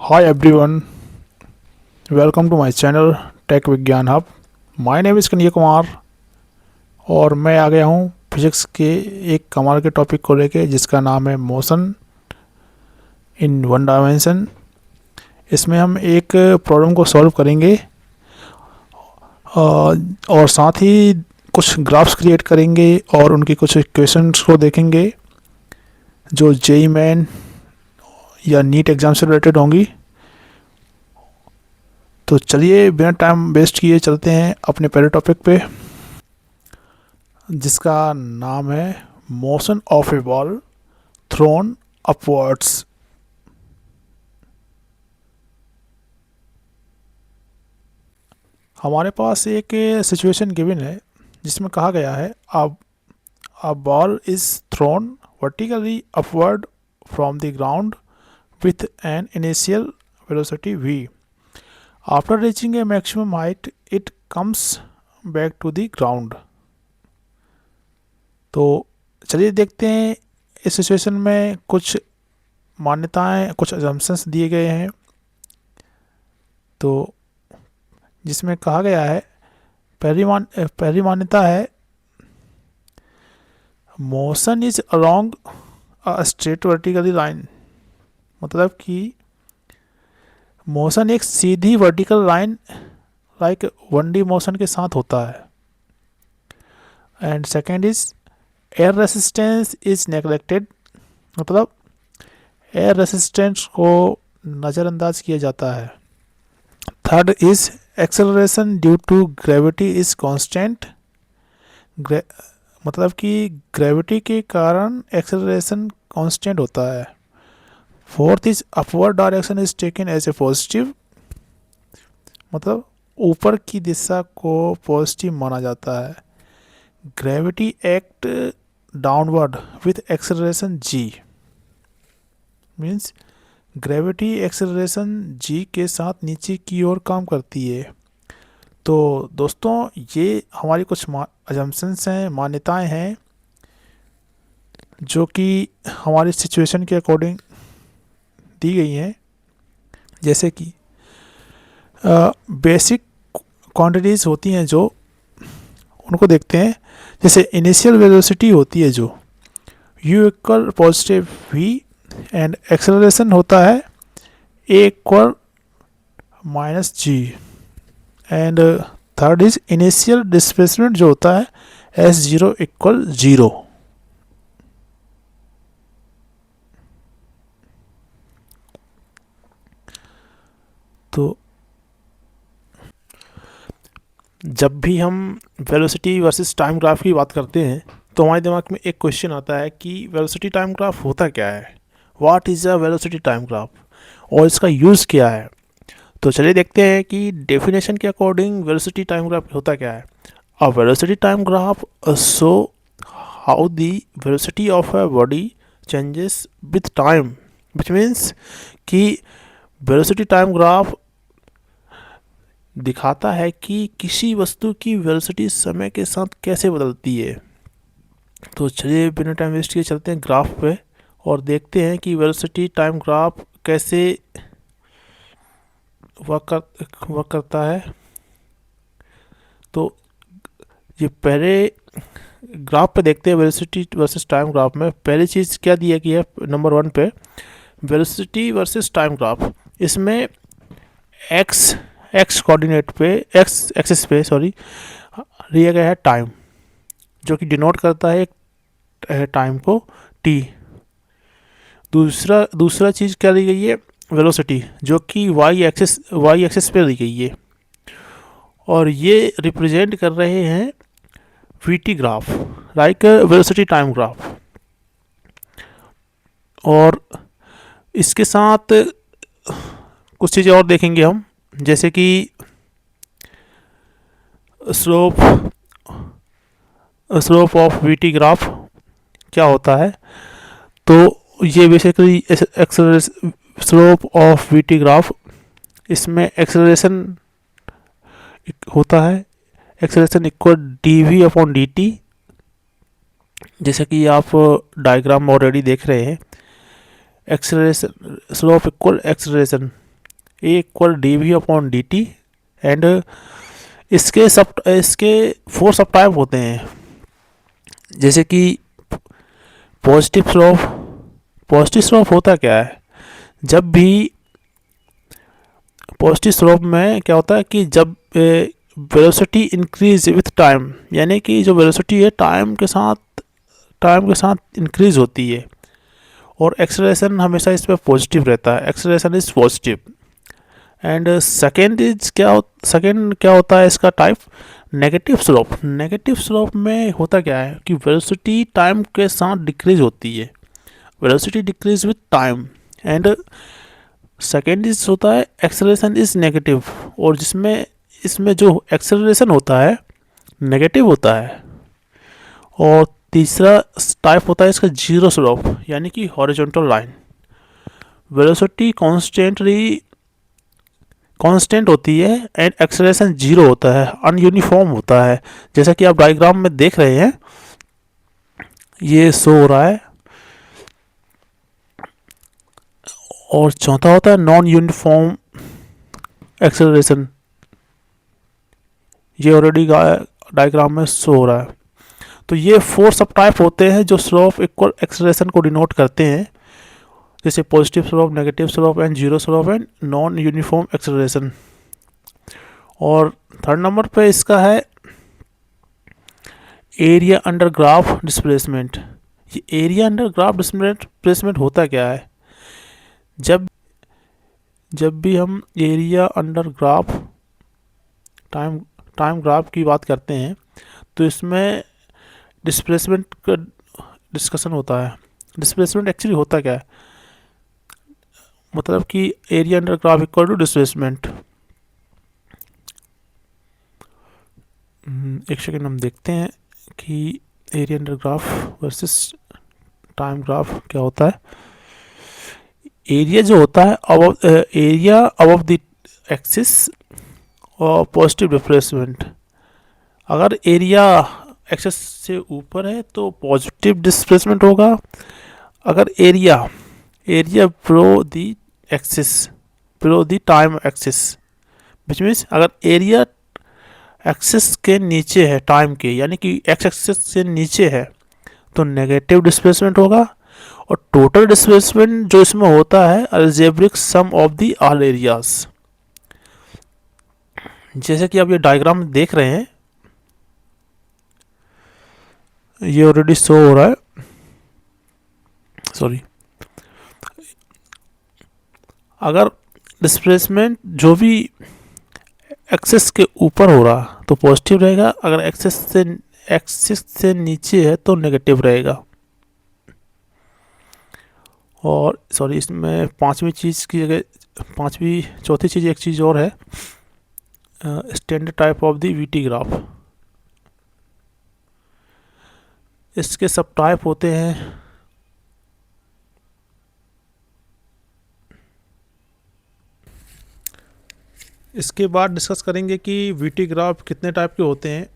Hi everyone, welcome to my channel tech Vigyan hub. My name is Kanhaiya Kumar और मैं आ गया हूँ फिजिक्स के एक कमाल के टॉपिक को लेके जिसका नाम है मोशन इन वन डायमेंशन। इसमें हम एक प्रॉब्लम को सॉल्व करेंगे और साथ ही कुछ ग्राफ्स क्रिएट करेंगे और उनकी कुछ इक्वेशंस को देखेंगे जो जेई मेन या नीट एग्ज़ाम से रिलेटेड होंगी। तो चलिए बिना टाइम वेस्ट किए चलते हैं अपने पहले टॉपिक पे, जिसका नाम है motion of A ball throne upwards. हमारे पास एक सिचुएशन गिवन है जिसमें कहा गया है अब a ball is thrown vertically upward from the ground with an initial velocity v. After reaching a maximum height, it comes back to the ground. तो चलिए देखते हैं इस सिचुएशन में कुछ मान्यताएं, कुछ assumptions दिए गए हैं। तो जिसमें कहा गया है पहली मान्यता है motion is along a straight vertically line, मतलब कि मोशन एक सीधी vertical line like 1D motion के साथ होता है। And second is air resistance is neglected, मतलब एयर रेसिस्टेंस को नज़रअंदाज किया जाता है। Third is acceleration due to gravity is constant, मतलब कि ग्रेविटी के कारण एक्सेलरेशन कांस्टेंट होता है। Fourth is upward direction is taken as a positive, मतलब ऊपर की दिशा को पॉजिटिव माना जाता है। Gravity act downward with acceleration g, means gravity acceleration g के साथ नीचे की ओर काम करती है। तो दोस्तों ये हमारी कुछ अजम्पशंस हैं, मान्यताएं हैं जो कि हमारी सिचुएशन के अकॉर्डिंग दी गई हैं। जैसे कि बेसिक क्वांटिटीज़ होती हैं जो, उनको देखते हैं। जैसे इनिशियल वेलोसिटी होती है जो u equal positive v and acceleration होता है a equal minus G. And third is initial displacement जो होता है s0 इक्वल 0। तो जब भी हम वेलोसिटी वर्सेस टाइम ग्राफ की बात करते हैं तो हमारे दिमाग में एक क्वेश्चन आता है कि वेलोसिटी टाइम ग्राफ होता क्या है, what is a velocity time graph, और इसका यूज़ क्या है। तो चलिए देखते हैं कि डेफिनेशन के अकॉर्डिंग वेलोसिटी टाइम ग्राफ होता क्या है। A velocity time graph show how the velocity of a body changes with time, which means कि वेलोसिटी टाइम ग्राफ दिखाता है कि किसी वस्तु की वेलोसिटी समय के साथ कैसे बदलती है। तो चलिए बिना टाइम वेस्ट किए चलते हैं ग्राफ पे और देखते हैं कि वेलोसिटी टाइम ग्राफ कैसे वर्क करता है। तो ये पहले ग्राफ पे देखते हैं वेलोसिटी वर्सेस टाइम ग्राफ में पहली चीज़ क्या दिया गया है। नंबर 1 पे वेलोसिटी वर्सेस टाइम ग्राफ, इसमें एक्स कोऑर्डिनेट पे एक्स एक्सिस पे लिया गया है टाइम, जो कि डिनोट करता है एक टाइम को टी। दूसरा चीज़ क्या ली गई है, वेलोसिटी, जो कि वाई एक्सिस पे ली गई है और ये रिप्रेजेंट कर रहे हैं VT graph, like velocity time graph. और इसके साथ कुछ चीज़ें और देखेंगे हम, जैसे कि स्लोप ऑफ वीटी ग्राफ क्या होता है। तो ये basically slope of VT graph, इसमें एक्सेलरेशन होता है, acceleration equal D V upon D T, जैसे कि आप डायग्राम ऑलरेडी देख रहे हैं। Acceleration slope equal acceleration, A equal D V upon D T. And इसके 4 सब टाइप होते हैं, जैसे कि पॉजिटिव स्लोप। पॉजिटिव स्लोप होता क्या है? जब भी पॉजिटिव स्लोप में क्या होता है कि जब वेलोसिटी इंक्रीज विथ टाइम, यानी कि जो वेलोसिटी है टाइम के साथ इंक्रीज होती है, और एक्सेलरेशन हमेशा इस पर पॉजिटिव रहता है, acceleration is positive. And second क्या होता है इसका type? Negative slope. Negative slope में होता क्या है कि वेलोसिटी टाइम के साथ डिक्रीज होती है, velocity decrease with time. And second is होता है एक्सेलरेशन इज नेगेटिव, और जिसमें इसमें जो एक्सेलरेशन होता है नेगेटिव होता है। और तीसरा टाइप होता है इसका जीरो स्लोप, यानी कि हॉरिजॉन्टल लाइन। वेलोसिटी कांस्टेंट होती है एंड एक्सेलरेशन जीरो होता है, अनयूनिफॉर्म होता है, जैसा कि आप डायग्राम में देख रहे हैं, ये शो हो रहा है। और चौथा होता है नॉन यूनिफॉर्म एक्सेलरेशन, ये ऑलरेडी डायग्राम में शो हो रहा है। तो ये 4 सब टाइप होते हैं जो स्लोप इक्वल एक्सेलरेशन को डिनोट करते हैं, जैसे positive slope, negative slope and zero slope and non uniform acceleration. और थर्ड नंबर पे इसका है एरिया अंडर ग्राफ डिस्प्लेसमेंट। ये एरिया अंडर ग्राफ डिस्प्लेसमेंट होता क्या है? जब भी हम area under graph time graph की बात करते हैं, तो इसमें डिस्प्लेसमेंट का डिस्कशन होता है। डिस्प्लेसमेंट एक्चुअली होता क्या है? मतलब कि area under graph equal to displacement. एक सेकेंड हम देखते हैं कि area under graph versus time graph क्या होता है। एरिया जो होता है एरिया अबव द एक्सिस और पॉजिटिव डिस्प्लेसमेंट। अगर एरिया एक्सिस से ऊपर है तो पॉजिटिव डिस्प्लेसमेंट होगा। अगर area below the axis, below the time axis, which means अगर एरिया एक्सिस के नीचे है टाइम के, यानी कि एक्स एक्सिस से नीचे है, तो नेगेटिव डिस्प्लेसमेंट होगा। और टोटल डिस्प्लेसमेंट जो इसमें होता है algebraic sum of the all areas. जैसे कि आप ये डायग्राम देख रहे हैं, ये ऑलरेडी शो हो रहा है, सॉरी। अगर डिस्प्लेसमेंट जो भी एक्सिस के ऊपर हो रहा तो पॉजिटिव रहेगा, अगर एक्सिस से नीचे है तो नेगेटिव रहेगा। और सॉरी, इसमें चौथी चीज़ एक चीज़ और है, standard type of the VT graph. इसके सब टाइप होते हैं। इसके बाद डिस्कस करेंगे कि वीटी ग्राफ कितने टाइप के होते हैं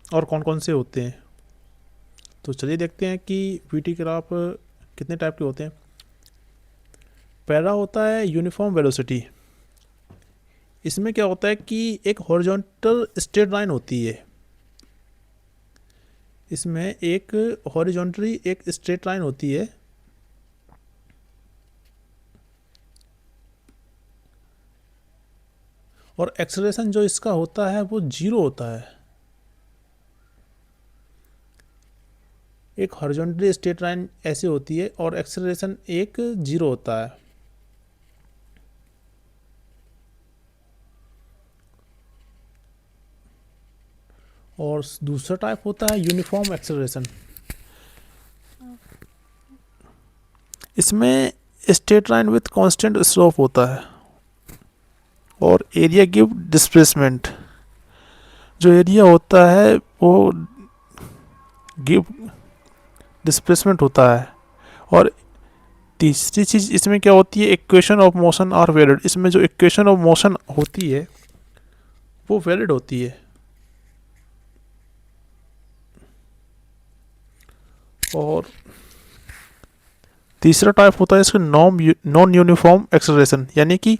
और कौन कौन से होते हैं। तो चलिए देखते हैं कि वीटी ग्राफ कितने टाइप के होते हैं। पहला होता है यूनिफॉर्म वेलोसिटी। इसमें क्या होता है कि एक हॉरिजॉन्टल स्ट्रेट लाइन होती है, इसमें एक हॉरिजॉन्टली एक स्ट्रेट लाइन होती है, और एक्सेलरेशन जो इसका होता है वो जीरो होता है। एक हॉरिजॉन्टली स्ट्रेट लाइन ऐसे होती है और एक्सेलरेशन एक जीरो होता है। और दूसरा टाइप होता है यूनिफॉर्म एक्सेलरेशन। इसमें straight line with constant slope होता है, और एरिया गिव डिस्प्लेसमेंट। जो एरिया होता है वो गिव डिस्प्लेसमेंट होता है। और तीसरी चीज़ इसमें क्या होती है, equation of motion are valid. इसमें जो इक्वेशन ऑफ मोशन होती है वो वैलिड होती है। और तीसरा टाइप होता है इसका नॉन यूनिफॉर्म एक्सेलरेशन, यानी कि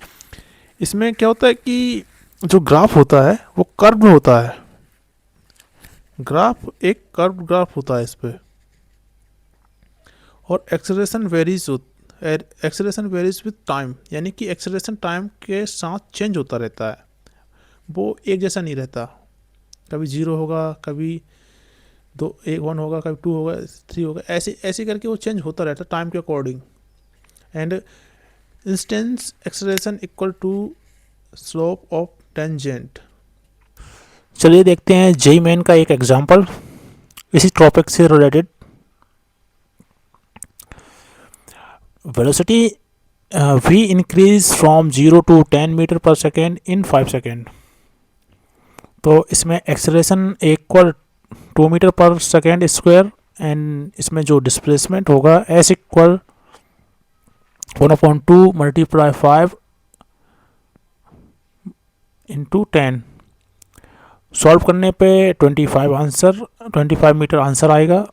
इसमें क्या होता है कि जो ग्राफ होता है वो कर्व होता है, ग्राफ एक कर्व ग्राफ होता है इस पे, और एक्सेलरेशन वेरीज विद टाइम, यानी कि एक्सेलरेशन टाइम के साथ चेंज होता रहता है, वो एक जैसा नहीं रहता। कभी जीरो होगा, कभी दो एक वन होगा, कभी टू होगा, थ्री होगा, ऐसे ऐसे करके वो चेंज होता रहता है टाइम के according. And instance acceleration equal to slope of tangent. चलिए देखते हैं जेई मेन का एक एग्जांपल इसी टॉपिक से related. Velocity v increase from 0 to 10 metre per second in 5 second. तो इसमें acceleration equal 2 metre per second square, and इसमें जो डिस्प्लेसमेंट होगा S equal 1/2 multiply 5 into 10। Solve करने पे 25 मीटर आंसर आएगा।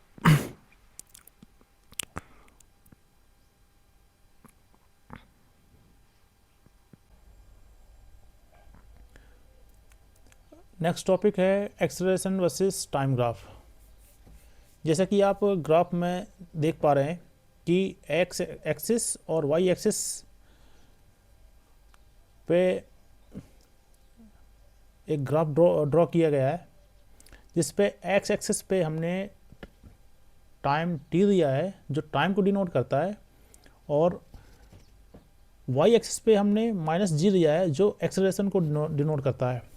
नेक्स्ट टॉपिक है एक्सेलरेशन वर्सेस टाइम ग्राफ। जैसा कि आप ग्राफ में देख पा रहे हैं कि एक्स एक्सिस और वाई एक्सिस पे एक ग्राफ ड्रॉ किया गया है, जिस पे एक्स एक्सिस पे हमने टाइम टी दिया है जो टाइम को डिनोट करता है, और वाई एक्सिस पे हमने -g दिया है जो एक्सेलरेशन को डिनोट करता है।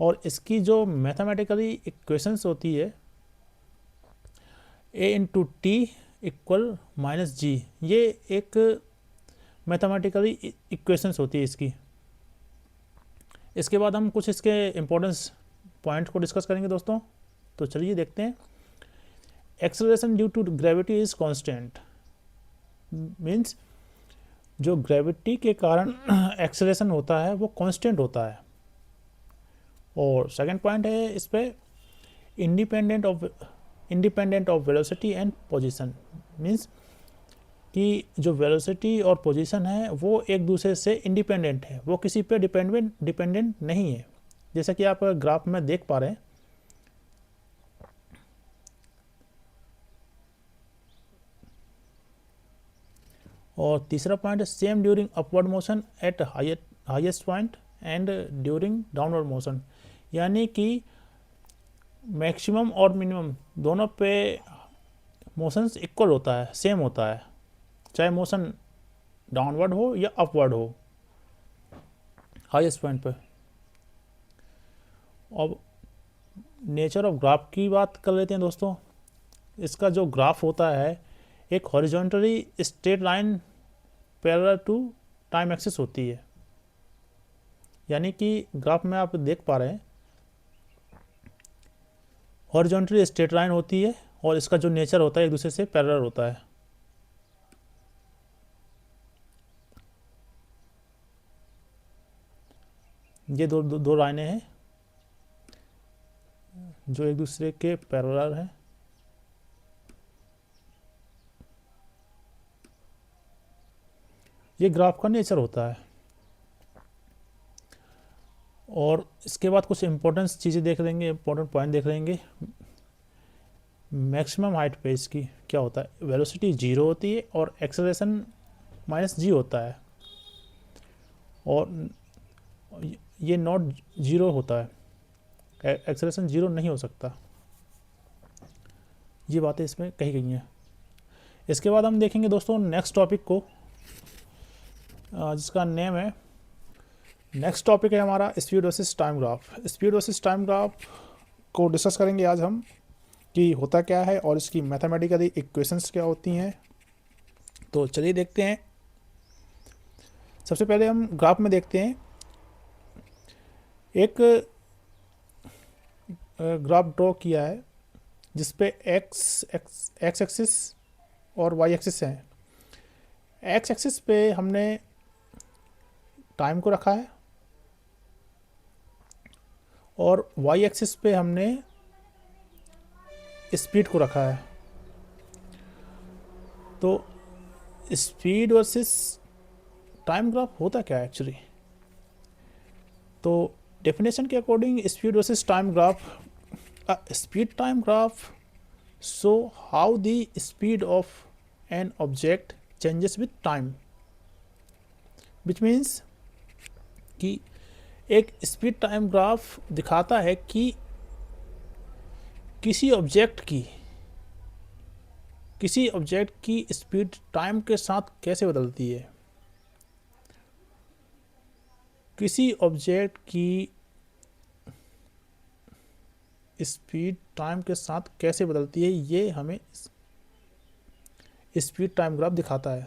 और इसकी जो मैथमेटिकली इक्वेशंस होती है a into t equal -g, ये एक मैथमेटिकली इक्वेशंस होती है इसकी। इसके बाद हम कुछ इसके इम्पोर्टेंस पॉइंट को डिस्कस करेंगे दोस्तों। तो चलिए देखते हैं। Acceleration due to gravity is constant, means जो ग्रेविटी के कारण एक्सेलरेशन होता है वो कांस्टेंट होता है। और सेकंड पॉइंट है इस पे independent of velocity and position, means कि जो वेलोसिटी और पोजीशन है वो एक दूसरे से इंडिपेंडेंट है, वो किसी पे डिपेंडेंट नहीं है, जैसा कि आप ग्राफ में देख पा रहे हैं। और तीसरा पॉइंट है same during upward motion eight highest point and during downward motion, यानी कि मैक्सिमम और मिनिमम दोनों पे मोशंस इक्वल होता है, सेम होता है, चाहे मोशन डाउनवर्ड हो या अपवर्ड हो हाईएस्ट पॉइंट पे। अब नेचर ऑफ ग्राफ की बात कर लेते हैं दोस्तों। इसका जो ग्राफ होता है एक horizontally straight line parallel to time axis होती है, यानी कि ग्राफ में आप देख पा रहे हैं हॉरिजॉन्टली स्ट्रेट लाइन होती है, और इसका जो नेचर होता है एक दूसरे से पैरेलल होता है। ये दो लाइनें हैं जो एक दूसरे के पैरेलल हैं। ये ग्राफ का नेचर होता है। और इसके बाद कुछ इंपॉर्टेंट चीज़ें देख लेंगे, इंपॉर्टेंट पॉइंट देख लेंगे। मैक्सिमम हाइट पे इसकी क्या होता है, वेलोसिटी 0 होती है और एक्सेलरेशन -g होता है, और ये नॉट 0 होता है, एक्सेलरेशन 0 नहीं हो सकता। ये बातें इसमें कही गई हैं। इसके बाद हम देखेंगे दोस्तों नेक्स्ट टॉपिक को, जिसका नेम है, नेक्स्ट टॉपिक है हमारा speed versus time graph. Speed versus time graph को डिस्कस करेंगे आज हम कि होता क्या है और इसकी मैथमेटिकली इक्वेशंस क्या होती हैं। तो चलिए देखते हैं। सबसे पहले हम ग्राफ में देखते हैं, एक ग्राफ ड्रॉ किया है जिस पे एक्स एक्सिस और वाई एक्सिस है। एक्स एक्सिस पे हमने टाइम को रखा है और वाई एक्सिस पे हमने स्पीड को रखा है। तो स्पीड वर्सेस टाइम ग्राफ होता क्या है एक्चुअली, तो डेफिनेशन के according speed versus time graph, speed time graph show how the speed of an object changes with time, which means कि एक स्पीड टाइम ग्राफ दिखाता है कि किसी ऑब्जेक्ट की स्पीड टाइम के साथ कैसे बदलती है। किसी ऑब्जेक्ट की स्पीड टाइम के साथ कैसे बदलती है, ये हमें स्पीड टाइम ग्राफ दिखाता है।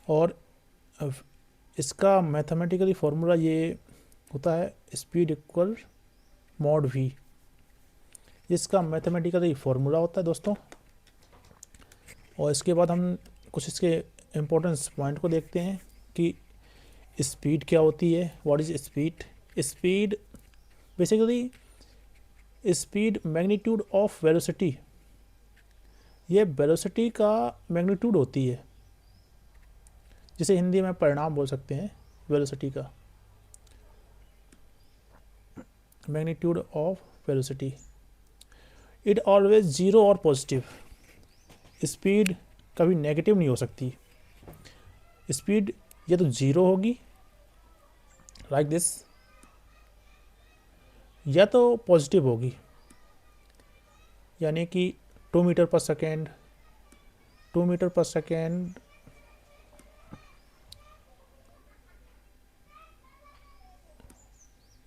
और इसका मैथमेटिकली फॉर्मूला ये होता है स्पीड इक्वल मॉड वी, इसका मैथमेटिकली फॉर्मूला होता है दोस्तों। और इसके बाद हम कुछ इसके इम्पोर्टेंस पॉइंट को देखते हैं कि स्पीड क्या होती है, what is speed. Speed basically speed magnitude of velocity, ये वेलोसिटी का मैग्नीट्यूड होती है, जिसे हिंदी में परिणाम बोल सकते हैं वेलोसिटी का, magnitude of velocity. It always zero और पॉजिटिव, स्पीड कभी नेगेटिव नहीं हो सकती। स्पीड या तो जीरो होगी लाइक दिस, या तो पॉजिटिव होगी, यानी कि 2 metre per second, 2 metre per second,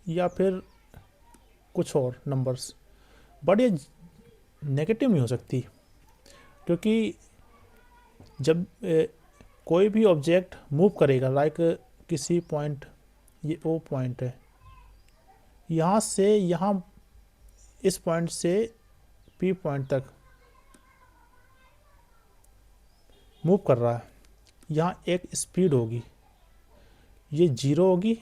या फिर कुछ और नंबर्स, बट ये नेगेटिव नहीं हो सकती, क्योंकि जब कोई भी ऑब्जेक्ट मूव करेगा, लाइक किसी पॉइंट, ये ओ पॉइंट है, यहाँ से यहाँ इस पॉइंट से पी पॉइंट तक मूव कर रहा है, यहाँ एक स्पीड होगी, ये जीरो होगी,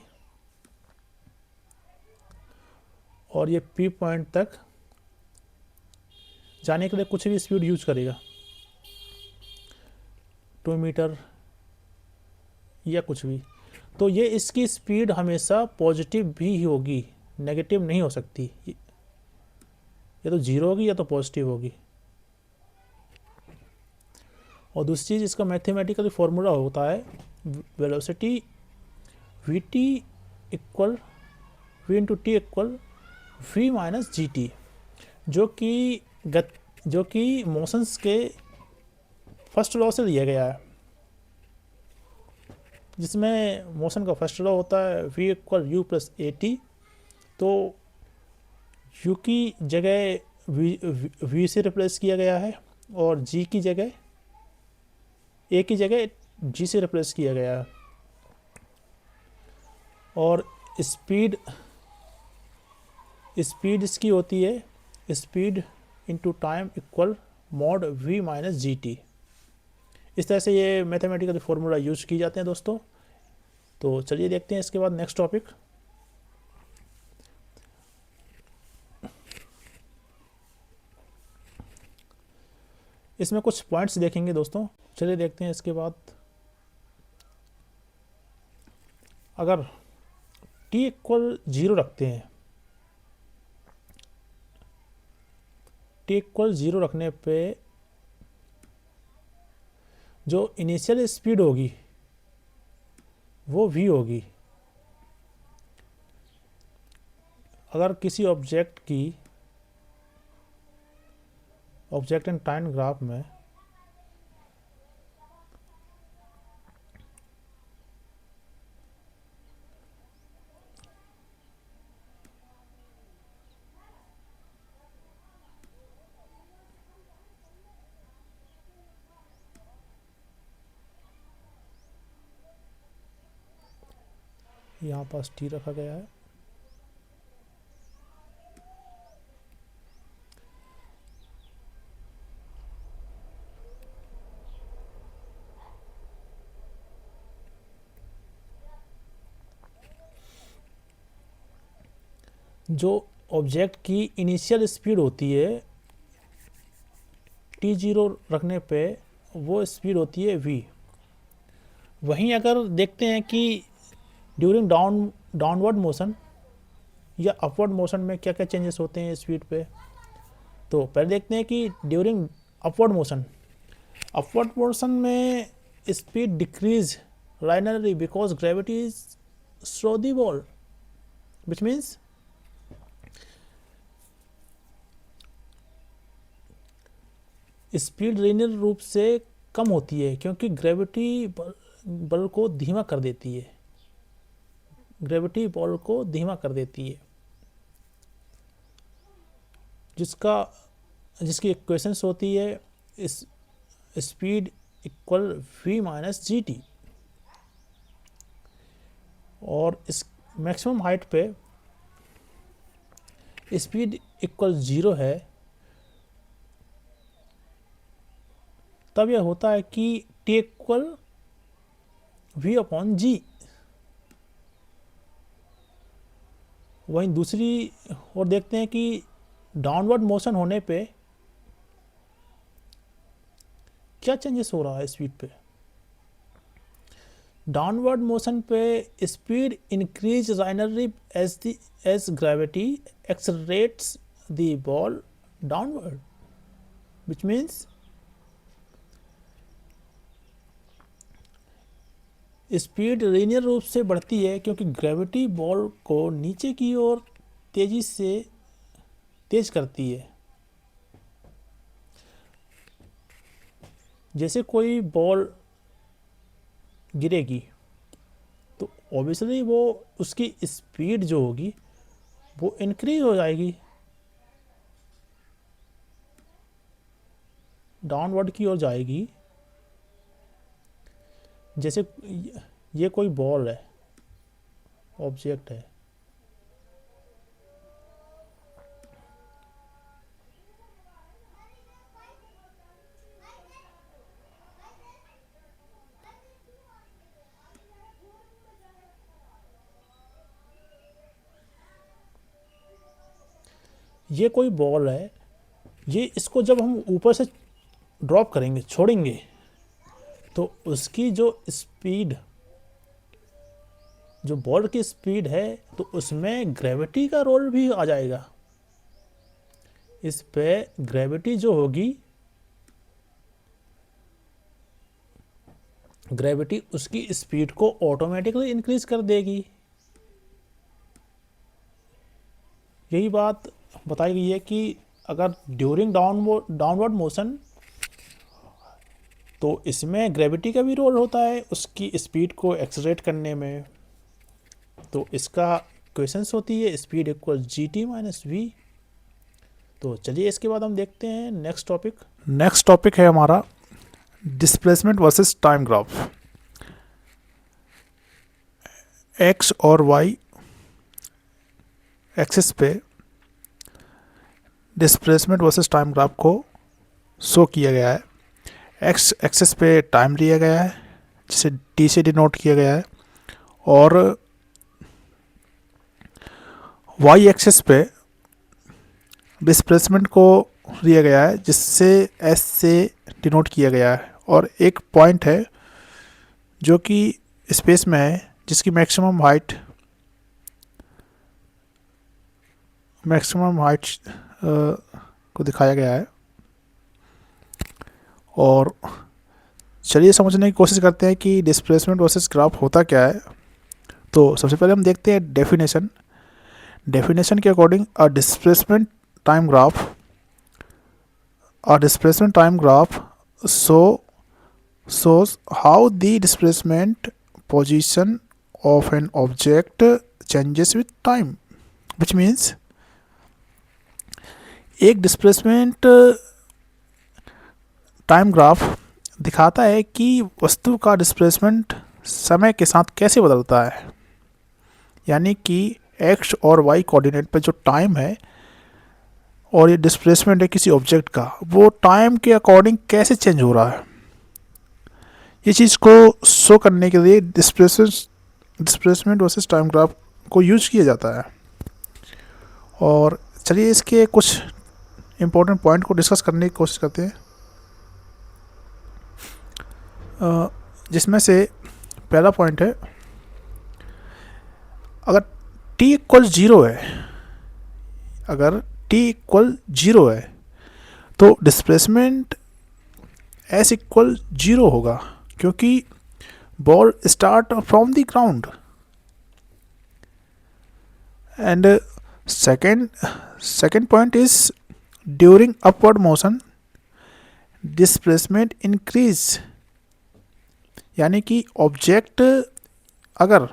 और ये पी पॉइंट तक जाने के लिए कुछ भी स्पीड यूज करेगा, 2 मीटर या कुछ भी, तो ये इसकी स्पीड हमेशा पॉजिटिव भी होगी, नेगेटिव नहीं हो सकती, या तो जीरो होगी या तो पॉजिटिव होगी। और दूसरी चीज़, इसका मैथमेटिकल फॉर्मूला होता है velocity v t equal v into t equal v minus g t, जो कि मोशंस के फर्स्ट लॉ से दिया गया है, जिसमें मोशन का फर्स्ट लॉ होता है v equal you plus A T. तो u की जगह v से रिप्लेस किया गया है, और g की जगह a की जगह g से रिप्लेस किया गया है। और स्पीड इसकी होती है speed into time equal mod v minus g T. इस तरह से ये मैथमेटिकल फॉर्मूला यूज किए जाते हैं दोस्तों। तो चलिए देखते हैं इसके बाद नेक्स्ट टॉपिक। इसमें कुछ पॉइंट्स देखेंगे दोस्तों, चलिए देखते हैं इसके बाद। अगर t इक्वल 0 रखते हैं, t इक्वल 0 रखने पे जो इनिशियल स्पीड होगी वो v होगी। अगर किसी ऑब्जेक्ट एंड टाइम ग्राफ में यहाँ पास t रखा गया है, जो ऑब्जेक्ट की इनिशियल स्पीड होती है t0 रखने पे वो स्पीड होती है v। वहीं अगर देखते हैं कि ड्यूरिंग डाउनवर्ड मोशन या अपवर्ड मोशन में क्या क्या चेंजेस होते हैं स्पीड पे, तो पहले देखते हैं कि ड्यूरिंग अपवर्ड मोशन में speed decrease linearly because gravity is through the ball, which means speed linear रूप से कम होती है क्योंकि ग्रेविटी बल को धीमा कर देती है। ग्रेविटी बॉल को धीमा कर देती है, जिसकी इक्वेशंस होती है इस speed equal v minus g T. और इस मैक्सिमम हाइट पे स्पीड इक्वल 0 है, तब यह होता है कि टी इक्वल v अपॉन जी। वहीं दूसरी ओर देखते हैं कि डाउनवर्ड मोशन होने पे क्या चेंजेस हो रहा है स्पीड पे। डाउनवर्ड मोशन पे speed increase linearly as gravity accelerates the ball downward, which means speed linear रूप से बढ़ती है क्योंकि ग्रेविटी बॉल को नीचे की ओर तेजी से तेज करती है। जैसे कोई बॉल गिरेगी तो ऑब्वियसली वो उसकी स्पीड जो होगी वो इंक्रीज हो जाएगी, डाउनवर्ड की ओर जाएगी। जैसे ये कोई बॉल है, ऑब्जेक्ट है, ये कोई बॉल है, ये इसको जब हम ऊपर से ड्रॉप करेंगे, छोड़ेंगे, तो उसकी जो स्पीड, जो बॉल की स्पीड है, तो उसमें ग्रेविटी का रोल भी आ जाएगा। इस पे ग्रेविटी जो होगी, ग्रेविटी उसकी स्पीड को ऑटोमेटिकली इंक्रीज कर देगी। यही बात बताई गई है कि अगर ड्यूरिंग डाउनवर्ड मोशन, तो इसमें ग्रेविटी का भी रोल होता है उसकी स्पीड को एक्सेलरेट करने में। तो इसका क्वेश्चंस होती है speed equal g t minus v. तो चलिए इसके बाद हम देखते हैं नेक्स्ट टॉपिक है हमारा displacement versus time graph. X और वाई एक्सिस पे डिस्प्लेसमेंट वर्सेस टाइम ग्राफ को शो किया गया है। एक्स एक्सिस पे टाइम लिया गया है जिसे टी से डिनोट किया गया है, और वाई एक्सिस पे डिस्प्लेसमेंट को लिया गया है जिससे एस से डिनोट किया गया है। और एक पॉइंट है जो कि स्पेस में है जिसकी मैक्सिमम हाइट को दिखाया गया है। और चलिए समझने की कोशिश करते हैं कि डिस्प्लेसमेंट वर्सेस ग्राफ होता क्या है। तो सबसे पहले हम देखते हैं डेफिनेशन के according a displacement time graph shows how the displacement position of an object changes with time, which means एक डिस्प्लेसमेंट टाइम ग्राफ दिखाता है कि वस्तु का डिस्प्लेसमेंट समय के साथ कैसे बदलता है। यानी कि एक्स और वाई कोऑर्डिनेट पे जो टाइम है और ये डिस्प्लेसमेंट है किसी ऑब्जेक्ट का, वो टाइम के अकॉर्डिंग कैसे चेंज हो रहा है। ये चीज़ को शो करने के लिए डिस्प्लेसमेंट वर्सेस टाइम ग्राफ को यूज किया जाता है। और चलिए इसके कुछ इम्पोर्टेंट पॉइंट को डिस्कस करने की कोशिश करते हैं। जिसमें से पहला पॉइंट है, अगर t इक्वल जीरो है, अगर t इक्वल जीरो है तो डिस्प्लेसमेंट s इक्वल जीरो होगा, क्योंकि ball start from the ground. And second point is during upward motion displacement increase. यानी कि ऑब्जेक्ट अगर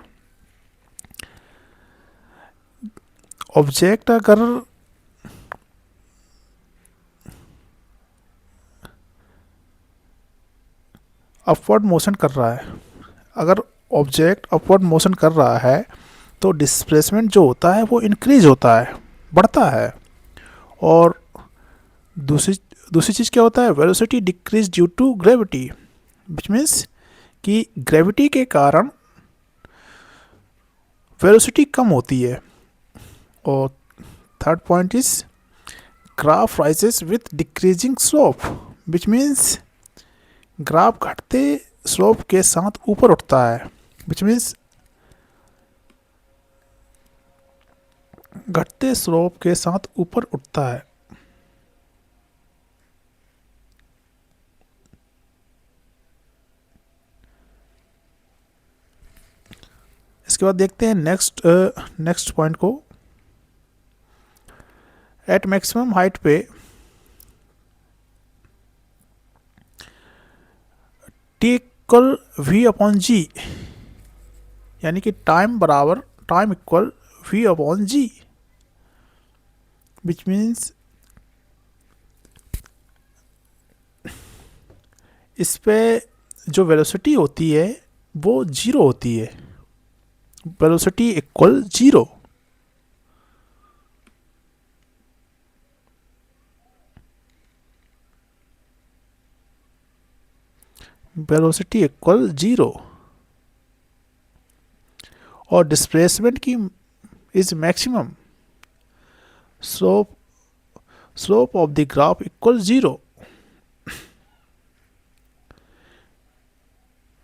अपवर्ड मोशन कर रहा है, अगर ऑब्जेक्ट अपवर्ड मोशन कर रहा है तो डिस्प्लेसमेंट जो होता है वो इंक्रीज होता है, बढ़ता है. और दूसरी चीज़ क्या होता है, velocity decrease due to gravity, which means कि ग्रेविटी के कारण वेलोसिटी कम होती है. और third point is graph rises with decreasing slope, which means graph घटते स्लोप के साथ ऊपर उठता है, विच मीन्स घटते स्लोप के साथ ऊपर उठता है. इसके बाद देखते हैं नेक्स्ट पॉइंट को. एट मैक्सिमम हाइट पे t equal v upon g, यानी कि time equal v upon g, which means इस पे जो वेलोसिटी होती है वो जीरो होती है, velocity equal zero. Velocity equal zero और डिस्प्लेसमेंट की is maximum, slope of the graph equal zero.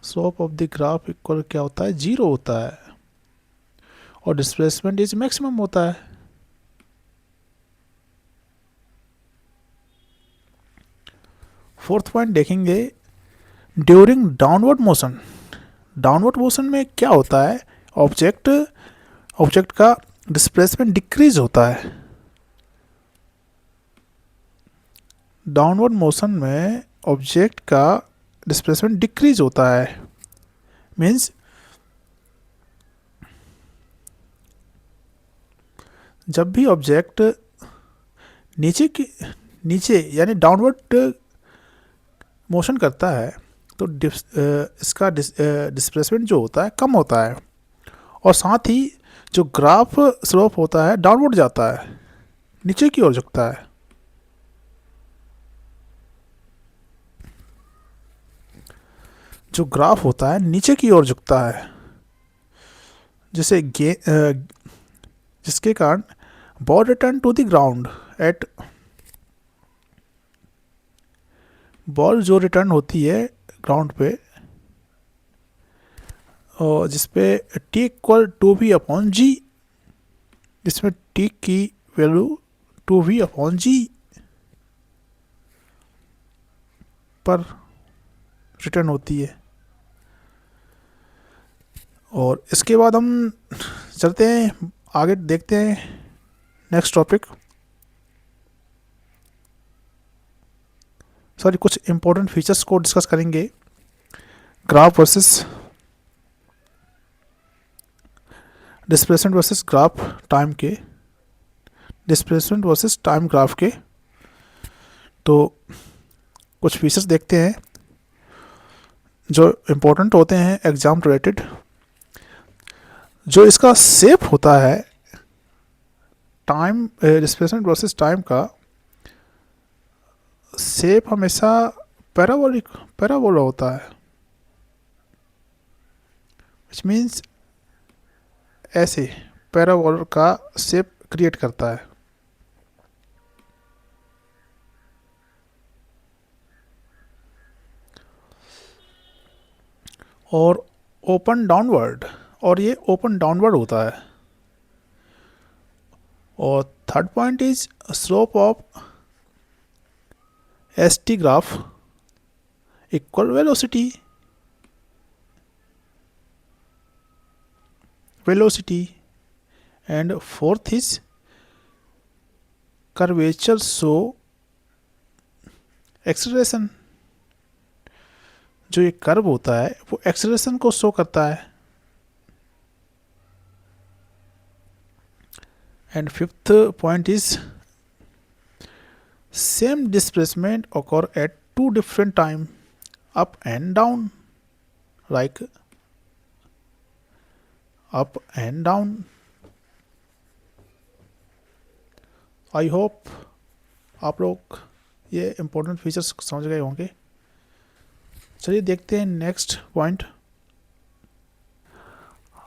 Slope of the graph equal क्या होता है, जीरो होता है, और डिस्प्लेसमेंट इज मैक्सिमम होता है. फोर्थ पॉइंट देखेंगे, ड्यूरिंग डाउनवर्ड मोशन में क्या होता है, ऑब्जेक्ट का डिस्प्लेसमेंट डिक्रीज होता है. डाउनवर्ड मोशन में ऑब्जेक्ट का डिस्प्लेसमेंट डिक्रीज होता है, मीन्स जब भी ऑब्जेक्ट नीचे यानी डाउनवर्ड मोशन करता है तो इसका डिस्प्लेसमेंट जो होता है कम होता है, और साथ ही जो ग्राफ स्लोप होता है डाउनवर्ड जाता है, नीचे की ओर झुकता है. जो ग्राफ होता है नीचे की ओर झुकता है, जिसके कारण ball return to the ground at, ball जो रिटर्न होती है ग्राउंड पे, और जिसपे t equal to v upon g, जिसमें टी की value two v upon g पर रिटर्न होती है. और इसके बाद हम चलते हैं आगे, देखते हैं नेक्स्ट टॉपिक. कुछ इंपॉर्टेंट फीचर्स को डिस्कस करेंगे. Graph versus displacement versus graph time के, डिस्प्लेसमेंट वर्सेस टाइम ग्राफ के. तो कुछ फीचर्स देखते हैं जो इम्पोर्टेंट होते हैं एग्जाम रिलेटेड. जो इसका शेप होता है टाइम, डिस्प्लेसमेंट वर्सेस टाइम का शेप हमेशा पैराबोला होता है, विच मीन्स ऐसे पैराबोला का शेप क्रिएट करता है. और ओपन डाउनवर्ड, और ये ओपन डाउनवर्ड होता है। और third point is slope of S T graph equal velocity, and fourth is curvature show acceleration. जो ये कर्व होता है वो एक्सेलरेशन को शो करता है। And fifth point is same displacement occur at two different time, up and down, like up and down. I hope आप लोग ये इम्पोर्टेंट फीचर्स समझ गए होंगे। चलिए देखते हैं नेक्स्ट पॉइंट।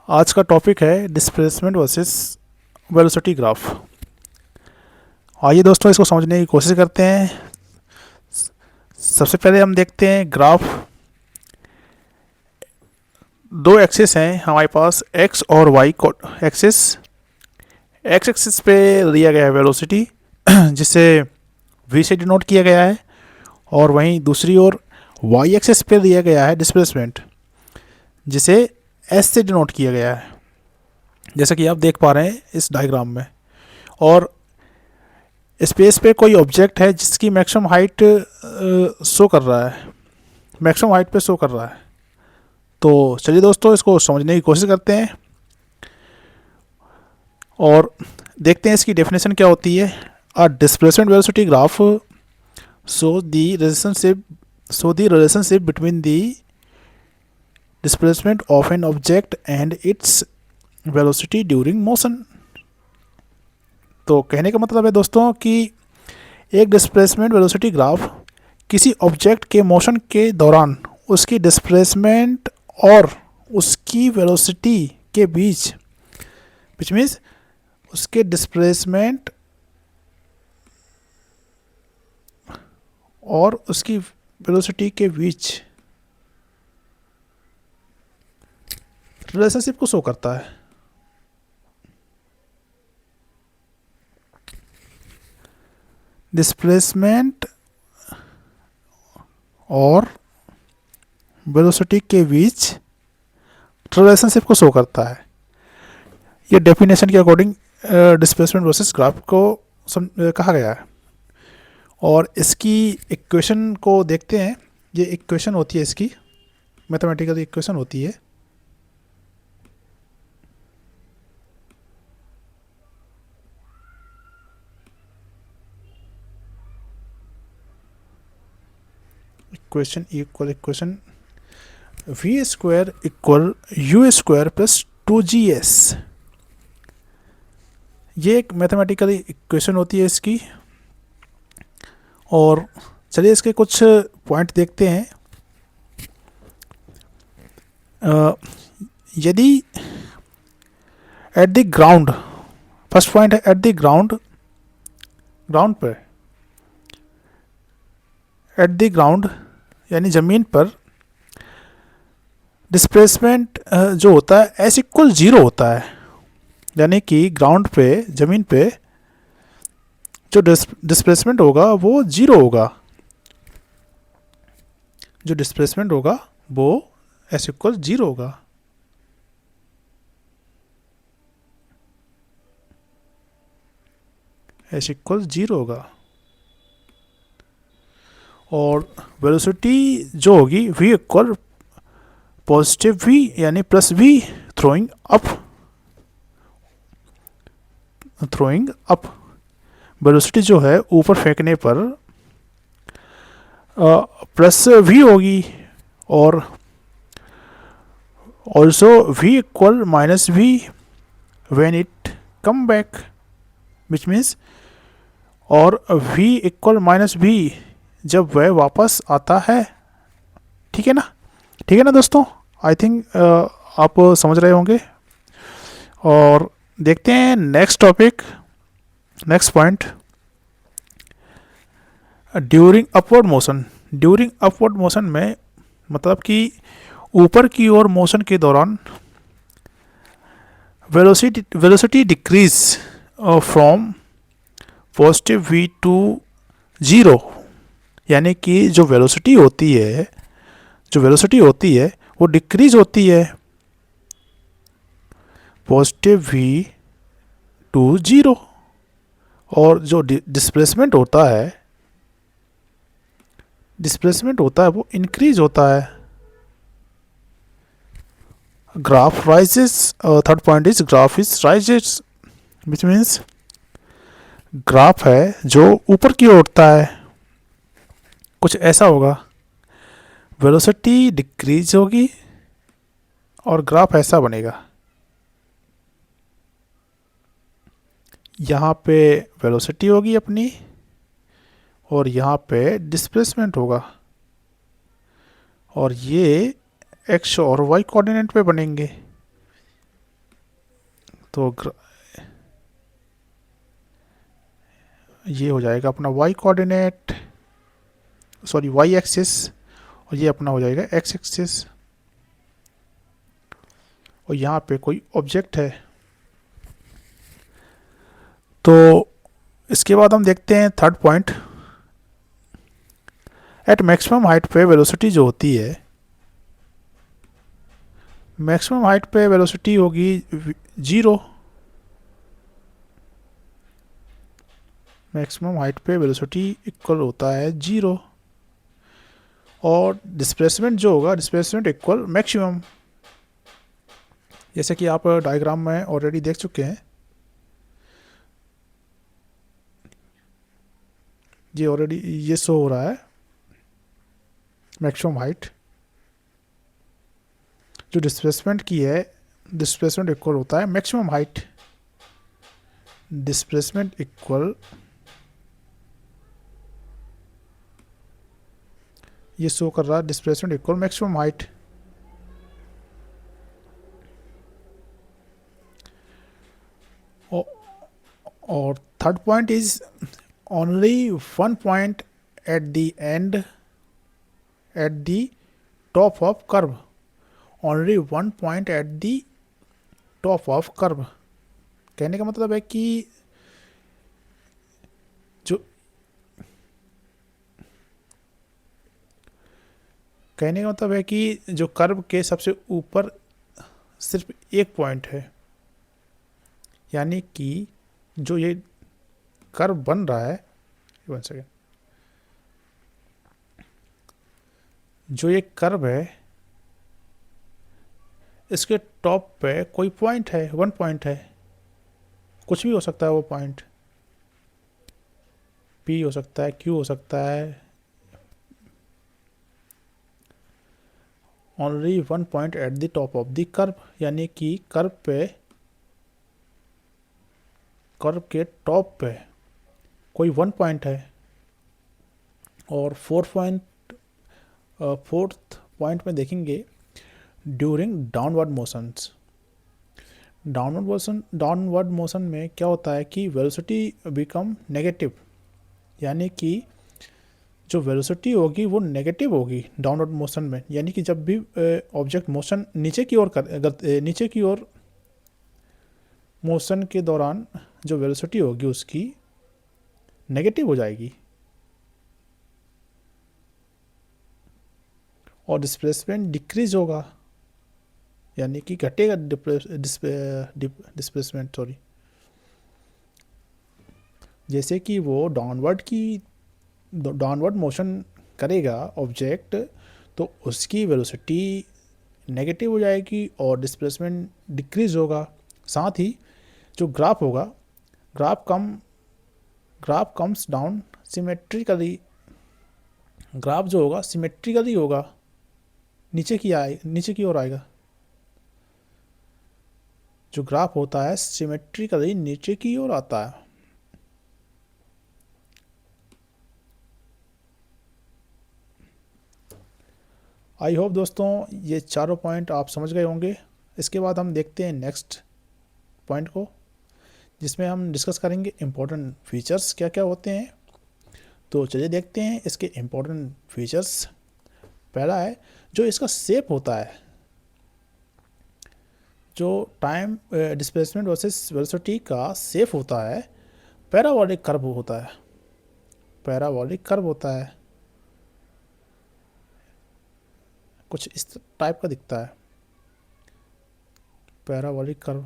आज का टॉपिक है डिस्प्लेसमेंट वर्सेस वेलोसिटी ग्राफ। आइए दोस्तों इसको समझने की कोशिश करते हैं। सबसे पहले हम देखते हैं ग्राफ। दो एक्सिस हैं हमारे पास, एक्स और वाई एक्सिस। एक्स एक्सिस पे दिया गया है वेलोसिटी जिसे v से डिनोट किया गया है, और वहीं दूसरी ओर वाई एक्सिस पे दिया गया है डिस्प्लेसमेंट जिसे s से डिनोट किया गया है, जैसा कि आप देख पा रहे हैं इस डायग्राम में। और स्पेस पे कोई ऑब्जेक्ट है जिसकी मैक्सिमम हाइट शो कर रहा है, मैक्सिमम हाइट पे शो कर रहा है। तो चलिए दोस्तों इसको समझने की कोशिश करते हैं और देखते हैं इसकी डेफिनेशन क्या होती है। A displacement velocity graph show the relationship between the displacement of an object and its velocity during motion. तो कहने का मतलब है दोस्तों कि एक डिस्प्लेसमेंट वेलोसिटी ग्राफ किसी ऑब्जेक्ट के मोशन के दौरान उसकी डिस्प्लेसमेंट और उसकी वेलोसिटी के बीच, विच मीन्स उसके डिस्प्लेसमेंट और उसकी वेलोसिटी के बीच रिलेशनशिप को शो करता है। डिस्प्लेसमेंट और वेलोसिटी के बीच रिलेशनशिप को शो करता है। ये डेफिनेशन के अकॉर्डिंग डिस्प्लेसमेंट वर्सेस ग्राफ को कहा गया है। और इसकी इक्वेशन को देखते हैं। ये इक्वेशन होती है, इसकी मैथमेटिकल इक्वेशन होती है। Equation v square equal u square plus 2gs। ये एक मैथमेटिकल इक्वेशन होती है इसकी। और चलिए इसके कुछ पॉइंट देखते हैं। यदि at the ground, first point है एट द ग्राउंड पर, एट द ग्राउंड यानी ज़मीन पर डिस्प्लेसमेंट जो होता है एस इक्वल 0 होता है। यानी कि ग्राउंड पे, ज़मीन पे जो डिस्प्लेसमेंट होगा वो 0 होगा। जो डिस्प्लेसमेंट होगा वो एस इक्वल 0 होगा। एस इक्वल 0 होगा। और वेलोसिटी जो होगी v इक्वल पॉजिटिव v यानी plus v throwing up. Velocity जो है ऊपर फेंकने पर प्लस v होगी। और also v equal minus v when it come back, which means, और v इक्वल माइनस v जब वह वापस आता है। ठीक है ना दोस्तों, आई थिंक आप समझ रहे होंगे। और देखते हैं next topic, next point, during upward motion. During upward motion में मतलब कि ऊपर की ओर मोशन के दौरान velocity decrease from positive v to zero, यानी कि जो वेलोसिटी होती है वो डिक्रीज होती है पॉजिटिव v टू ज़ीरो, और जो डिस्प्लेसमेंट होता है वो इंक्रीज होता है। Graph rises, third point is graph is rises, which means graph है जो ऊपर की ओर उठता है। कुछ ऐसा होगा, वेलोसिटी डिक्रीज होगी और ग्राफ ऐसा बनेगा। यहाँ पे वेलोसिटी होगी अपनी और यहाँ पे डिस्प्लेसमेंट होगा, और ये एक्स और वाई कोऑर्डिनेट पे बनेंगे। तो ये हो जाएगा अपना Y coordinate, sorry Y axis, और ये अपना हो जाएगा एक्स एक्सिस, और यहाँ पे कोई ऑब्जेक्ट है। तो इसके बाद हम देखते हैं third point. At maximum height पे वेलोसिटी जो होती है, मैक्सिमम हाइट पे वेलोसिटी होगी ज़ीरो। मैक्सिमम हाइट पे वेलोसिटी इक्वल होता है ज़ीरो, और डिस्प्लेसमेंट जो होगा, डिस्प्लेसमेंट इक्वल मैक्सिमम। जैसे कि आप डायग्राम में ऑलरेडी देख चुके हैं, ये ऑलरेडी ये शो हो रहा है मैक्सिमम हाइट जो डिस्प्लेसमेंट की है, डिस्प्लेसमेंट इक्वल होता है मैक्सिमम हाइट। डिस्प्लेसमेंट इक्वल, ये शो कर रहा है डिस्प्लेसमेंट इक्वल मैक्सिमम हाइट। और third point is only one point at the end at the top of curve, only one point at the top of curve. कहने का मतलब है कि जो कहने का मतलब है कि जो कर्व के सबसे ऊपर सिर्फ एक पॉइंट है, यानी कि जो ये कर्व बन रहा है, वन सेकेंड, जो ये कर्व है इसके टॉप पे कोई पॉइंट है, वन पॉइंट है, कुछ भी हो सकता है वो पॉइंट, P हो सकता है, Q हो सकता है, only one point at the top of the curve, यानी कि कर्व के टॉप पे कोई वन पॉइंट है। और फोर्थ पॉइंट में देखेंगे ड्यूरिंग डाउनवर्ड मोशन में क्या होता है कि वेलोसिटी बिकम नेगेटिव, यानी कि जो वेलोसिटी होगी वो नेगेटिव होगी डाउनवर्ड मोशन में। यानी कि जब भी ऑब्जेक्ट मोशन नीचे की ओर मोशन के दौरान जो वेलोसिटी होगी उसकी नेगेटिव हो जाएगी, और डिस्प्लेसमेंट डिक्रीज होगा, यानी कि घटेगा डिस्प्लेसमेंट, सॉरी। जैसे कि वो डाउनवर्ड मोशन करेगा ऑब्जेक्ट, तो उसकी वेलोसिटी नेगेटिव हो जाएगी और डिस्प्लेसमेंट डिक्रीज होगा। साथ ही जो ग्राफ होगा, graph comes down symmetrically, graph जो होगा सिमेट्रिकली होगा, नीचे की ओर आएगा। जो ग्राफ होता है सिमेट्रिकली नीचे की ओर आता है। आई होप दोस्तों ये चारों पॉइंट आप समझ गए होंगे। इसके बाद हम देखते हैं नेक्स्ट पॉइंट को, जिसमें हम डिस्कस करेंगे इम्पोर्टेंट फीचर्स क्या क्या होते हैं। तो चलिए देखते हैं इसके इम्पोर्टेंट फीचर्स। पहला है जो इसका शेप होता है, जो टाइम डिस्प्लेसमेंट वर्सेस वेलोसिटी का शेप होता है, पैराबोलिक कर्व होता है। पैराबोलिक कर्व होता है, कुछ इस टाइप का दिखता है पैराबोलिक कर्व।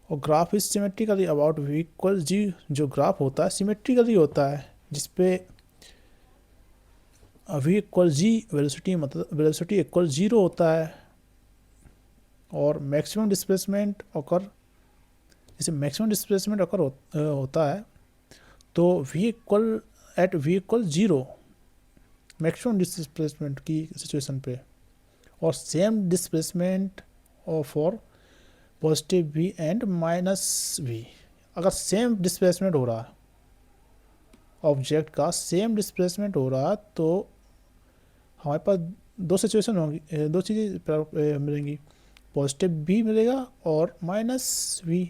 और graph is symmetrically about v equal g, जो ग्राफ होता है सिमेट्रिकली होता है, जिसपे v इक्वल जी वेलोसिटी, मतलब वेलोसिटी इक्वल 0 होता है। और मैक्सिमम डिस्प्लेसमेंट अकर, जैसे मैक्सिमम डिस्प्लेसमेंट अकर होता है तो v equal at v equal 0 maximum displacement की सिचुएशन पे, और same displacement for positive v and minus v। अगर सेम डिस्प्लेसमेंट हो रहा है, ऑब्जेक्ट का सेम डिस्प्लेसमेंट हो रहा है, तो हमारे पास दो सिचुएशन होंगी, दो चीज़ें मिलेंगी, पॉजिटिव v मिलेगा और माइनस v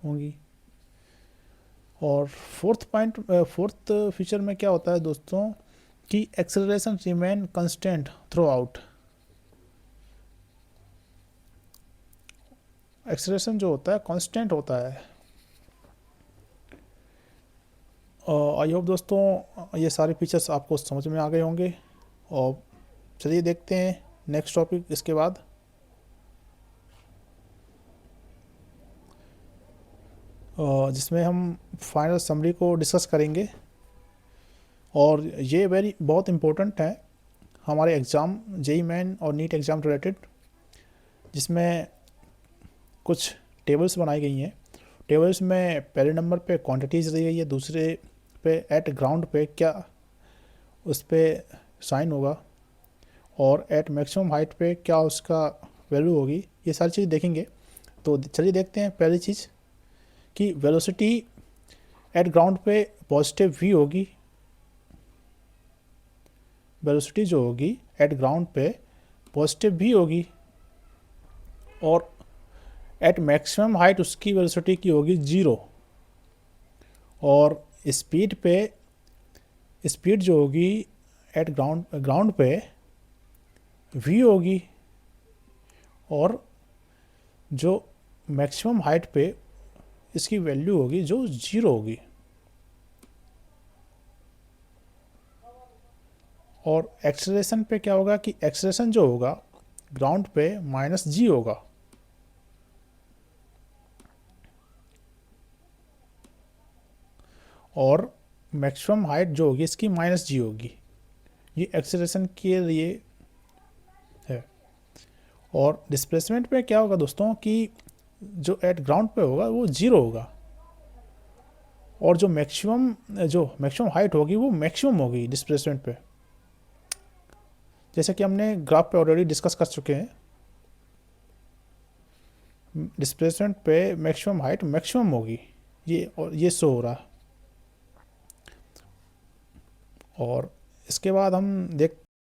होंगी। और फोर्थ फीचर में क्या होता है दोस्तों कि acceleration remain constant through out. Acceleration जो होता है कांस्टेंट होता है। आई होप दोस्तों ये सारे फीचर्स आपको समझ में आ गए होंगे। और चलिए देखते हैं नेक्स्ट टॉपिक इसके बाद। जिसमें हम फाइनल समरी को डिस्कस करेंगे, और ये बहुत इम्पोर्टेंट है हमारे एग्ज़ाम जेईई मेन और नीट एग्ज़ाम रिलेटेड, जिसमें कुछ टेबल्स बनाई गई हैं। टेबल्स में पहले नंबर पे क्वांटिटीज़ दी गई है, दूसरे पे एट ग्राउंड पे क्या उस पर साइन होगा, और एट मैक्सिमम हाइट पे क्या उसका वैल्यू होगी, ये सारी चीज़ देखेंगे। तो चलिए देखते हैं पहली चीज़ कि वेलोसिटी एट ग्राउंड पे पॉजिटिव v होगी। वेलोसिटी जो होगी एट ग्राउंड पे पॉजिटिव v होगी, और एट मैक्सिमम हाइट उसकी वेलोसिटी की होगी 0। और स्पीड जो होगी एट ग्राउंड पे v होगी, और जो मैक्सिमम हाइट पे इसकी वैल्यू होगी जो 0 होगी। और एक्सेलरेशन पे क्या होगा कि एक्सेलरेशन जो होगा ग्राउंड पे माइनस g होगा, और मैक्सिमम हाइट जो होगी इसकी माइनस g होगी। ये एक्सेलरेशन के लिए है। और डिस्प्लेसमेंट पे क्या होगा दोस्तों कि जो एट ग्राउंड पे होगा वो 0 होगा, और जो मैक्सिमम हाइट होगी वो मैक्सिमम होगी डिस्प्लेसमेंट पे, जैसे कि हमने ग्राफ पे ऑलरेडी डिस्कस कर चुके हैं। डिस्प्लेसमेंट पे मैक्सिमम हाइट मैक्सिमम होगी, ये शो हो रहा है। और इसके बाद हम देखते